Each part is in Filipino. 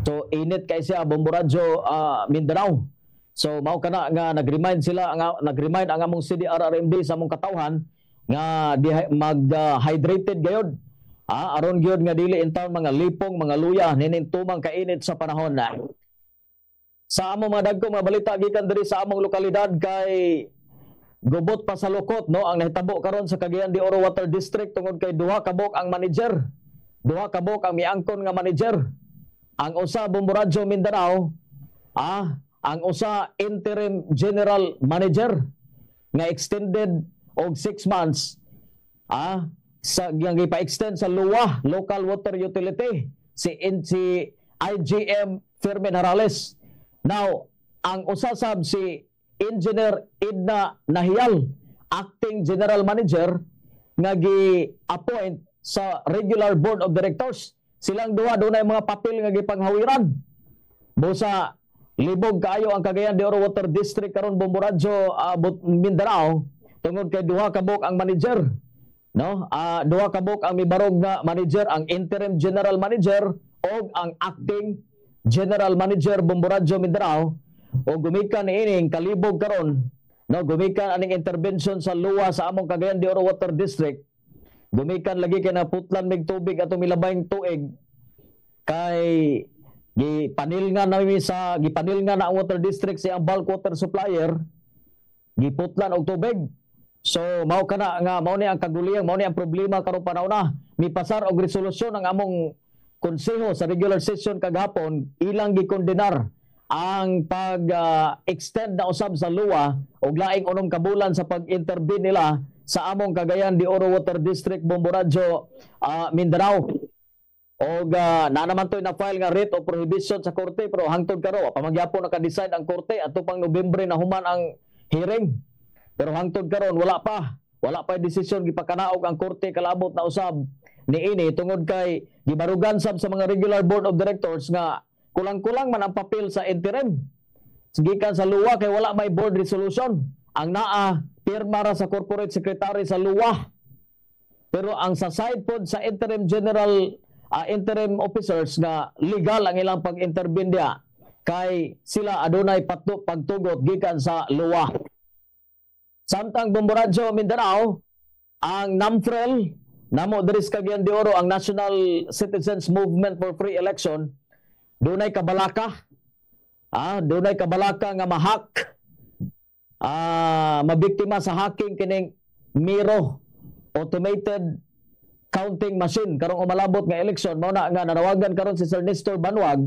So init kay siya Bomboradyo Mindanao. So mao kana nga nag-remind ang among CDRRMD sa among katawhan nga mag-hydrated gayud. Aron gyud nga dili intawon mga lipong, mga luya nining tumang kainit sa panahon na. Sa among mga dagkong mga balita gikan diri sa among lokalidad kay gubot pa sa lukot no ang nahitabo karon sa Cagayan de Oro Water District tungod kay duha ka buok ang manager. Duha ka buok ang miangkon nga manager. Ang usa Bomboradyo Mindanao, ang usa interim general manager nga extended og 6 months sa gipa-extend sa LUWA, Local Water Utility, si IGM Fermin Harales. Now, ang usa sab si Engineer Edna Nahial, acting general manager nga gi-appoint sa regular board of directors. Silang duha dunay mga papel nga gipanghawiran. Busa libog kaayo ang Cagayan de Oro Water District karon Bomboradyo Mindanao tungod kay duha ka buok ang manager. No? Duha ka buok ang mibarog nga manager, ang interim general manager o ang acting general manager Bomboradyo Mindanao. O gumikan ining kalibog karon, no, gumikan aning intervention sa luwa sa among Cagayan de Oro Water District. Gumikan lagi kay na putlan mig tubig ato milabayng tuig kay gipanilngan na ang water district sa ang bulk water supplier, giputlan og tubig. So mao kana nga mao ni ang kaguliyang, mao ni ang problema karon panahon na. Mipasar og resolusyon ang among konseho sa regular session kagahapon, ilang gikondenar ang pag-extend na usab sa luwa og laing 6 kabulan sa pag-intervene nila sa among Cagayan de Oro Water District Bomboradyo Mindanao. Og na naman to'y na-file nga writ of prohibition sa korte pero hangtod karo pamagyapon naka-decide ang korte ato pang Nobyembre na human ang hearing. Pero hangtod karon wala pa desisyon gipakanaog ang korte kalabot na usab niini tungod kay gibarugan sab sa mga regular board of directors nga kulang-kulang man ang papel sa interim. Gikan sa luwa kay wala may board resolution. Ang naa pirma ra sa corporate secretary sa luwa. Pero ang sa side pod sa interim interim officers nga legal ang ilang pag-intervene dia kay sila adunay pagtugot gikan sa luwa. Samtang Bomboradyo Mindanao, ang NAMFREL namo diri sa Cagayan de Oro, ang National Citizens Movement for Free Election, dunay kabalaka nga mahak, mabiktima sa hacking kining Miro automated counting machine karong umalabot nga election. Mao na nga nanawagan karon si Sir Nestor Banwag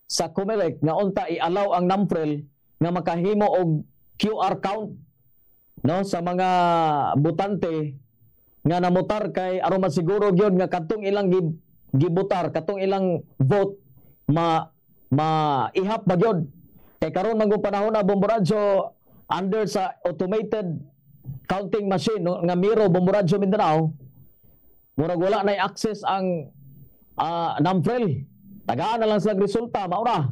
sa COMELEC nga unta i-allow ang NAMFREL nga makahimo og QR count no sa mga botante nga namutar kay aron masiguro gyud nga kadtong ilang gibutar, kadtong ilang vote ihap ba gyud. Kay karon man panahon na Bomboradyo under sa automated counting machine no, nga Miro Bomboradyo Mindanao, murag wala na access ang NAMFREL. Tagaan na lang sila resulta, maura.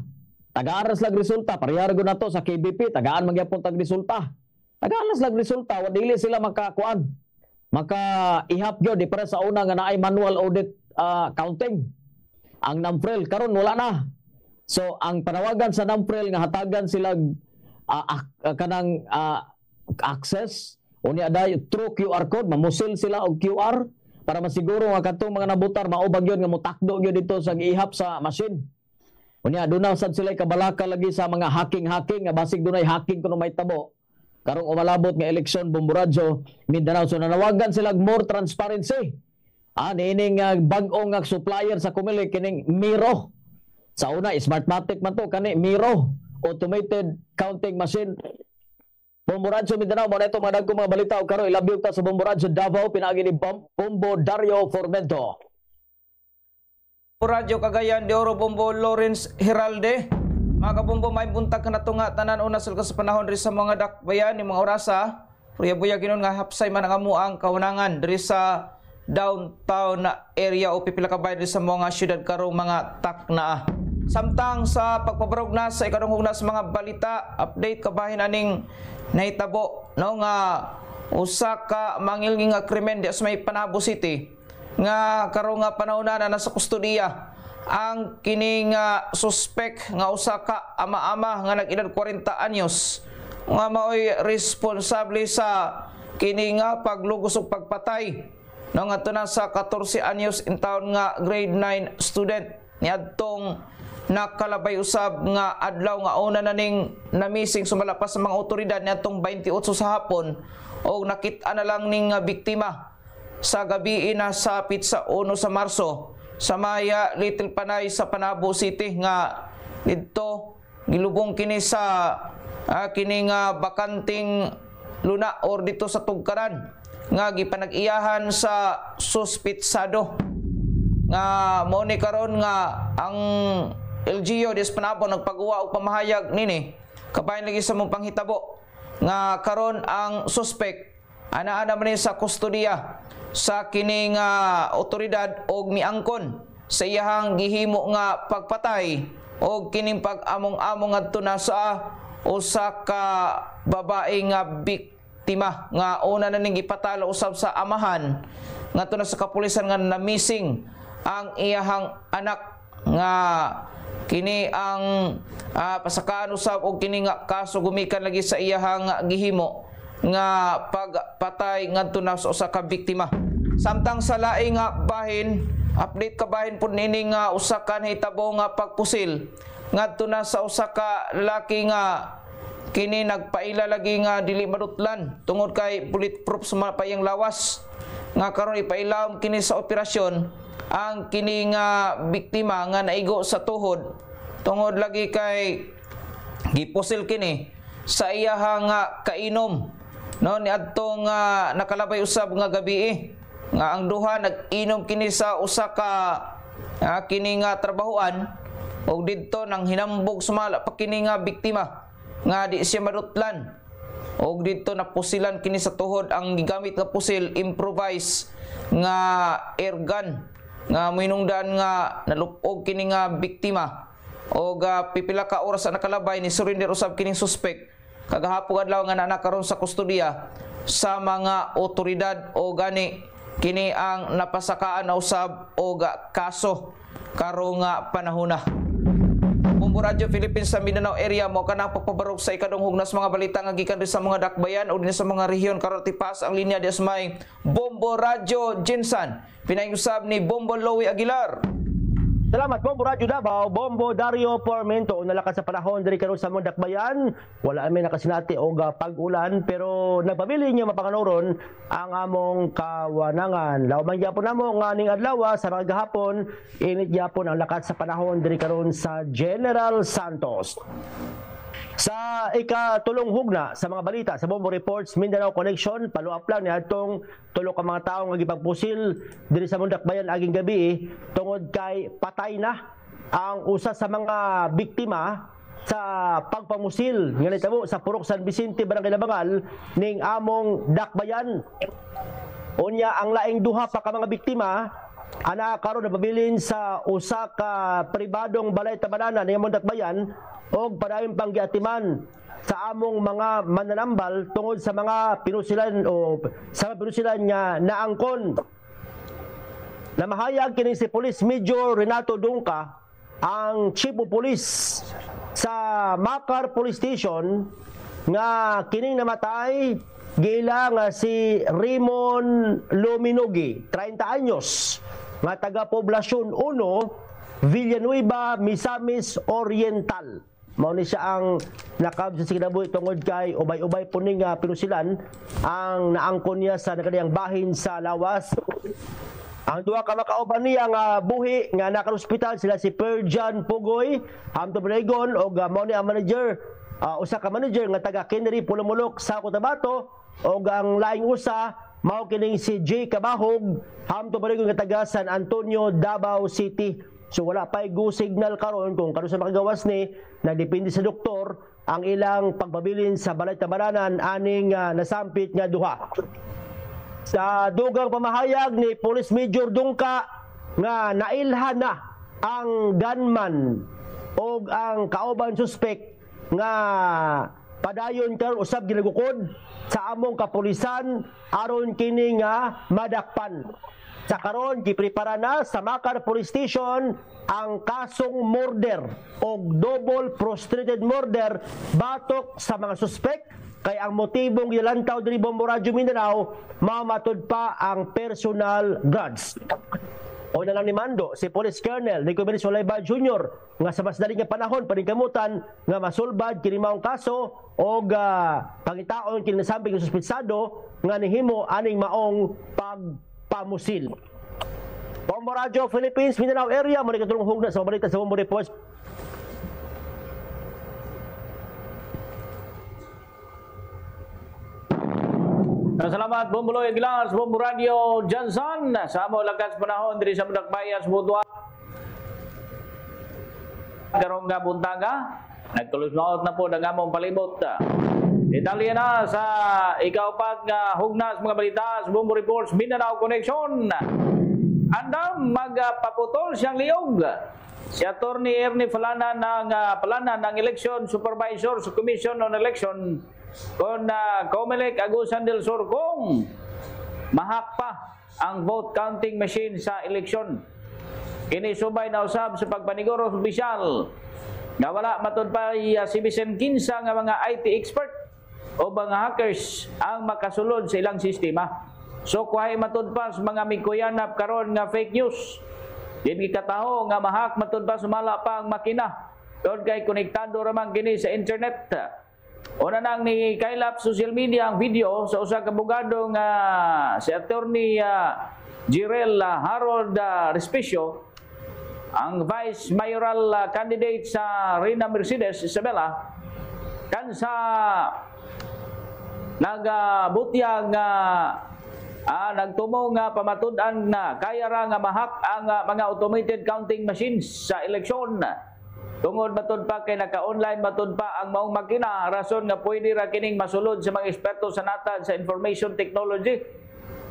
Tagaan ra sila resulta, parehara gyud nato sa KBP, tagaan man gyapon tag resulta. Tagaan na sila resulta, wa dili sila makakuan. Maka-ihap gyud di para sa una nga naay manual audit counting. Ang NAMFREL karon wala na. So ang panawagan sa NAMFREL nga hatagan sila kanang access unya aday through QR code, mamusil sila og QR para masiguro nga kadtong mga nabutar maubag yun nga mutakdo gyud dito sa giihap sa machine. Unya aduna sad sila kabalaka lagi sa mga hacking nga basig dunay hacking kuno may tabo. Karong umalabot nga eleksyon Bomboradyo Mindanao, so nanawagan sila more transparency. Nining bag-o nga supplier sa COMELEC kining Miro. Sa una Smartmatic man to kani Miro automated counting machine. Bomboradyo Mindanao, mo na ito mga dagkong mga balita o karon ilabyog ta sa Bomboradyo Davao, pinagi ni Bombo Dario Formento. Radyo Cagayan de Oro, Bombo Lawrence Heralde. Mga kabombo, may buntag ka na ito nga tanan una sa panahon rin sa mga dakbayan ni mga orasa. Puya-buya ginon nga hapsay man ang amuang kaunangan diri sa downtown na area o pipila ka bayan sa mga syudad karong mga takna. Samtang sa pagpabarog na sa ikarong na sa mga balita, update kabahin aning nahitabo no nga usa ka mangilngi nga krimen di sa may Panabo City nga karong nga panahon na nasa kustodiya ang kini nga suspek nga usa ka ama-ama nga nag-edad 40 anyos nga maoy responsable sa kini nga paglugos ug pagpatay no nga tuna sa 14 anyos in taon nga grade 9 student niadtong nakalabay usab nga adlaw nga una na ning namising sumalapas sa mga otoridad niadtong 28 sa hapon o nakita na lang ning biktima sa gabi na sapit sa 1 sa Marso sa Maya Little Panay sa Panabo City nga didto gilubong kini sa kini nga bakanting luna or dito sa tugkaran nga gipanag-iyahan sa suspitsado nga mao ni karon nga ang LGU des Panabo nagpagawa og pamahayag nini kabahin lagi sa mong panghitabo nga karon ang suspect ana-ana man ni sa kustodiya sa kini nga otoridad og miangkon sa iyahang gihimo nga pagpatay og kining pag-among-among ngadto na sa usa ka babae nga biktima nga una na ning ipatalo usab sa amahan ngadto na sa kapulisan nga na-missing ang iyahang anak nga kini ang pasakaan usab og kini nga kaso gumikan lagi sa iyahang gihimo nga pagpatay ngadto na sa usa ka biktima. Samtang sa laing nga bahin, update kabahin pud nini nga usa ka nahitabo nga pagpusil ngadto na sa usa ka lalaki nga kini nagpaila lagi nga dili madutlan tungod kay bulletproof sa mapayang lawas nga karon ipailawom kini sa operasyon ang kini nga biktima nga naigo sa tuhod tungod lagi kay gipusil kini sa iyahang kainom no niadtong nakalabay usab nga gabi nga ang duha nag-inom kini sa usa ka kini nga trabahoan og didto nang hinambog sumala pa kini nga biktima nga di siya madutlan og didto napusilan kini sa tuhod ang gigamit nga pusil improvise nga airgun nga minungdan nga nalupog kini nga biktima og pipila ka oras na nakalabay ni surrender usab kining suspect kagahapon adlaw nga naa karon sa kustodiya sa mga otoridad o gani kini ang napasakaan na usab og kaso karong panahona. Bombo Radio Philippines sa Mindanao area mo kanang pagpabarog sa ikadunghog nas mga balita nga gikan sa mga dakbayan o din sa mga rehiyon karon tipas ang linya di may Bombo Radio Jinsan pinayusab ni Bombo Lowy Aguilar. Salamat Bombo Radio Davao, Bombo Dario Pormento. Nalakas sa panahon diri karon sa mga dakbayan. Wala amin nakasinati og pag-ulan pero nagpabili niya mapanganoron ang among kawanangan. Lawman gyapon namo nga ning adlaw sa mga gahapon init gyapon ang lakas sa panahon diri karon sa General Santos. Sa ikatulong hugna sa mga balita sa Bombo Reports Mindanao Connection, follow up lang ni atong tulo ka mga tawo nga gipagpusil diri sa Mundakbayan aging gabi tungod kay patay na ang usa sa mga biktima sa pagpamusil nga nitabo sa Purok San Vicente Barangay Labangal ning among dakbayan. Unya ang laing duha pa ka mga biktima ana karon napabilin sa usa ka pribadong balay tabanana ning among dakbayan og padayon pang giatiman sa among mga mananambal tungod sa mga pinusilan o sa pinusilan nga naangkon. Namahayag kini si Police Major Renato Dungka, ang Chief of Police sa Makar Police Station nga kining namatay gila nga si Raymond Luminogi, 30 anyos, nga taga Poblasyon 1, Villanueva, Misamis Oriental. Mao ni siya ang nakab sa kinabuhi tungod kay ubay-ubay po ning pinusilan ang naangkon niya sa nakadiyang bahin sa lawas. Ang duha ka makauban niya nga buhi nga naka-hospital sila si Perjan Pugoy, Hamto Bregon og mao ni ang manager, usa ka manager nga taga Kinry Pulumulok sa Cotabato og ang laing usa mao kining si J Kabahog, Hamto Bregon nga taga San Antonio, Davao City. So wala pa go signal karon kung kano sa makagawas ni, nagdepende sa doktor ang ilang pagbabilin sa balay tabananan aning nasampit nga duha. Sa dugang pamahayag ni Police Major Dungka nga nailhan na ang gunman o ang kauban suspect nga padayon karon usab ginagukod sa among kapulisan aron kini nga madakpan. Sa karon giprepara na sa Makar Police Station ang kasong murder o double prostrated murder batok sa mga suspect kay ang motibong gilantaw diri Bombo Radyo Mindanao mamatud pa ang personal grudge. O na lang ni Mando, si Police Colonel Nico Benz Olayba Jr. nga sa mas dali nga panahon paningkamutan nga masulbad kini maong kaso o pangitaon kini nasambing ng suspetsado nga nihimo aning maong pagpamusil. Bombo Radyo Philippines Mindanao area mo katulong hugna sa balita sa Bombo Reports. Salamat Bombuloy Glass, Bombo Radio Johnson. Sa amo lakas panahon diri sa Mudakbayan sa Butuan. Karong nga buntaga, nagtulos-maot na po ang among palibot. Detalye na sa ikaupat nga hugnas mga balita sa Bombo Reports Mindanao Connection. Andam magpaputol siyang liog. Si Attorney Ernie Falanan ng Election Supervisor sa Commission on Election kon Comelec Agusan del Sur kung mahak pa ang vote counting machine sa eleksyon. Kini subay na usab sa pagpaniguro sa opisyal nga wala matud pa si Vicen Kinsa nga mga IT expert o mga hackers ang makasulod sa ilang sistema. So kuhay matud pa sa mga mikuyanap karon nga fake news. Dili kataho nga mahak matud pa sumala pa ang makina. Doon kay konektado ramang kini sa internet. Una nang ni kailap social media ang video sa usa ka abogado nga si Attorney Jirel Harold Respicio, ang vice mayoral candidate sa Rina Mercedes Isabela, kan sa nagabutyag nagtumo nga pamatud-an na kaya ra nga mahak ang mga automated counting machines sa eleksyon. Tungod matud pa kay naka-online matud pa ang maong makina, rason nga pwede ra kining masulod sa mga eksperto sa natad sa information technology.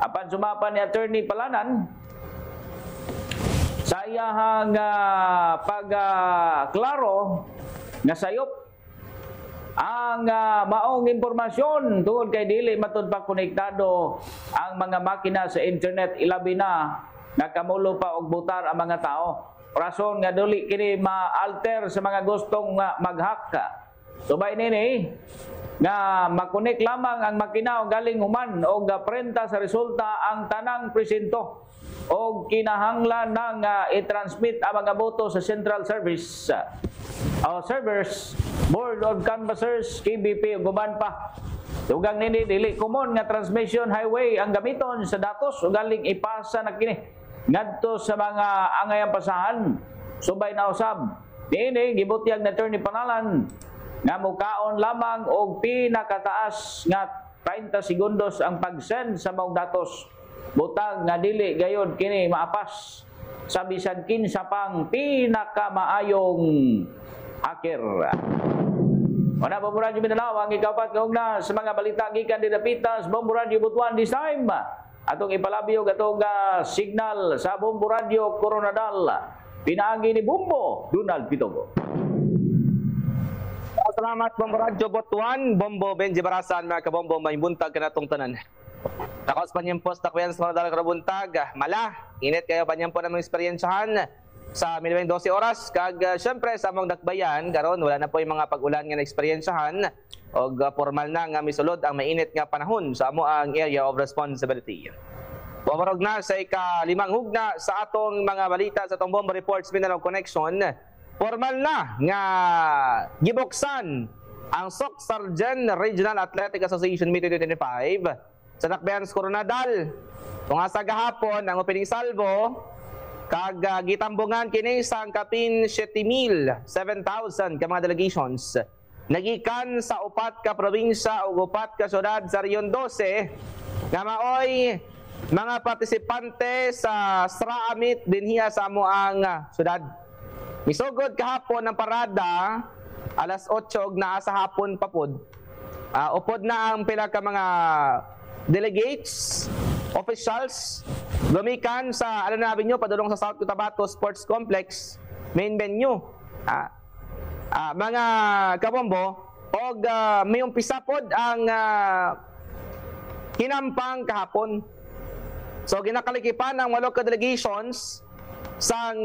Apan sumapan ni Attorney Palanan sa iyahang pagklaro nga sayop ang maong impormasyon tungod kay dili matud pa konektado ang mga makina sa internet, ilabi na nakamulo pa og butar ang mga tao. Rason nga duli kini ma-alter sa mga gustong mag-hack. Subay nini nga makunik lamang ang makina o galing human o prenta sa resulta ang tanang presinto o kinahanglan nang i-transmit ang mga boto sa Central Service o servers, Board of Canvassers, KBP o guban pa. Tugang nini dili common nga transmission highway ang gamiton sa datos o galing ipasa na kini ngadto sa mga angayang pasahan. Subay na usab niini gibutyag na Attorney Palanan nga mukaon lamang og pinakataas nga 30 segundos ang pag-send sa maong datos. Butang nga dili gayud kini maapas sa bisan kinsa pang pinakamaayong hacker. Wala Bombo Radio Mindanao ang ikapat kaugna sa mga balita gikan didapita sa Bombo Radio Butuan this time. Atong ipalabiyo atong signal sa Bombo Radio Coronadal. Pinaagi ni Bombo Donald Pitogo. Salamat Bombo Radio Butuan, Bombo Benji Barasan, mga kabombo, may buntag ka na itong tanan. Nakaos pa niyang post, takwayan sa mga dalang karabuntag. Mala, init kayo pa niyang po namang eksperyensyahan sa minimum 12 oras. Kag syempre sa among dakbayan, karon wala na po yung mga pag-ulan nga na eksperyensyahan. O formal na nga misulod ang mainit nga panahon sa amo ang area of responsibility. Bumarog na sa ika-5 hugna sa atong mga balita sa atong Bombo Reports Mindanao Connection. Formal na nga gibuksan ang SOC Sargent Regional Athletic Association May 2025 sa Dakbayan Coronadal. Kung asa gahapon ang opening salvo kag gitambungan kini sa kapin 7,000 7,000 ka mga delegations nagikan sa upat ka probinsya ug upat ka syudad sa Rehiyon 12 nga maoy mga partisipante sa SRA-MIT dinhiya sa amo ang syudad. Misugod kahapon ang parada alas 8 ug naa sa hapon papud. Upod na ang pila ka mga delegates, officials lumikan sa Alana Avenue padulong sa South Cotabato Sports Complex main venue. Mga kabombo og may umpisa pod ang kinampang kahapon. So ginakalikipan ng 8 ka delegations sang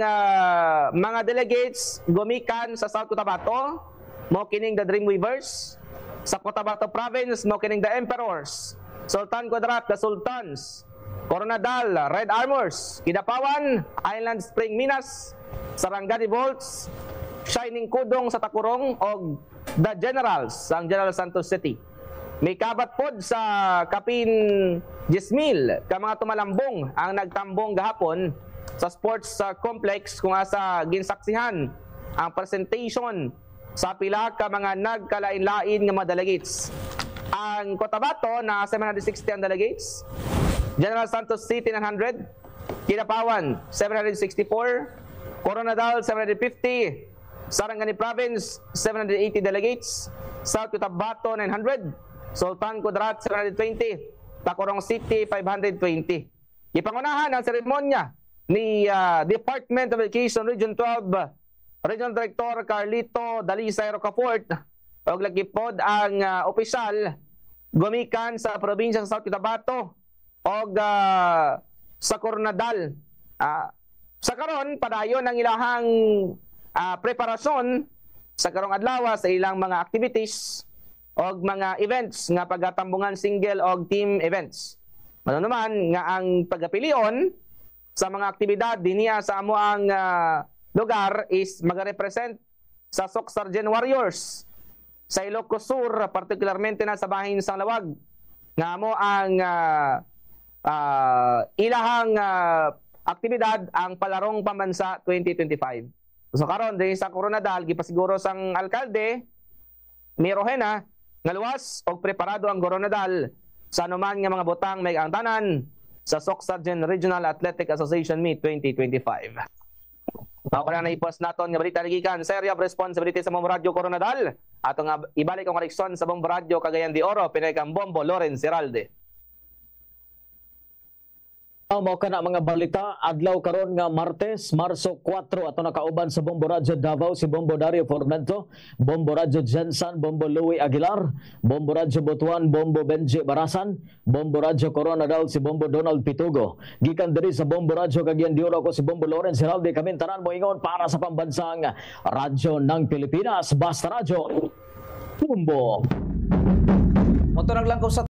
mga delegates gumikan sa South Cotabato, mo kining the Dreamweavers. Sa Cotabato Province, mo kining the Emperors, Sultan Kudarat, the Sultans, Coronadal, Red Armors, Kidapawan, Island Spring Minas, Sarangani Volts, Shining Kudong sa Takurong, o the Generals sang General Santos City. May kabat pod sa kapin 10,000 ka mga tumalambong ang nagtambong gahapon sa sports complex kung asa ginsaksihan ang presentation sa pila ka mga nagkalain-lain nga mga delegates. Ang Cotabato na 760 ang delegates, General Santos City 900, Kidapawan 764, Coronadal 750, Sarangani Province 780 delegates, South Cotabato 900, Sultan Kudarat 720, Tacorong City 520. Ipangunahan ang seremonya ni Department of Education Region 12 Regional Director Carlito Dalisay Rocafort, og lagipod ang opisyal gumikan sa probinsya sa South Cotabato og sa Coronadal. Sa karon padayon ang ilahang preparasyon sa karong adlaw sa ilang mga activities og mga events nga pagatambungan single og team events. Ano naman nga ang pagapilion sa mga aktibidad dinia sa amo ang lugar is magarepresent sa Sok Sargent Warriors sa Ilocos Sur, particularmente na sa bahin sang Lawag, nga amo ang ilahang aktibidad ang Palarong Pambansa 2025. So karon din sa Coronadal gipasiguro sang alkalde Mirojena nga luwas og preparado ang Coronadal sa anuman nga mga botang may ang tanan sa Sok Sargent Regional Athletic Association Meet 2025. Ako na naipos naton nga balita nagikan sa area of responsibility sa Bombo Radio Coronadal. Ato nga ibalik ang koreksyon sa Bombo Radio Cagayan de Oro, pinakang Bombo Lawrence Heralde. Mao kana mga balita adlaw karon nga Martes, Marso 4 ato nakauban sa Bombo Radio Davao si Bombo Dario Formento, Bombo Radio Jensan, Bombo Louie Aguilar, Bombo Radio Butuan, Bombo Benji Barasan, Bombo Radio Coronadal si Bombo Donald Pitugo. Gikan diri sa Bombo Radio Cagayan de Oro ko si Bombo Lawrence Heralde, kami tanan mo ingon para sa pambansang radyo ng Pilipinas, Basta Radio. Bombo. Moto naglangkob sa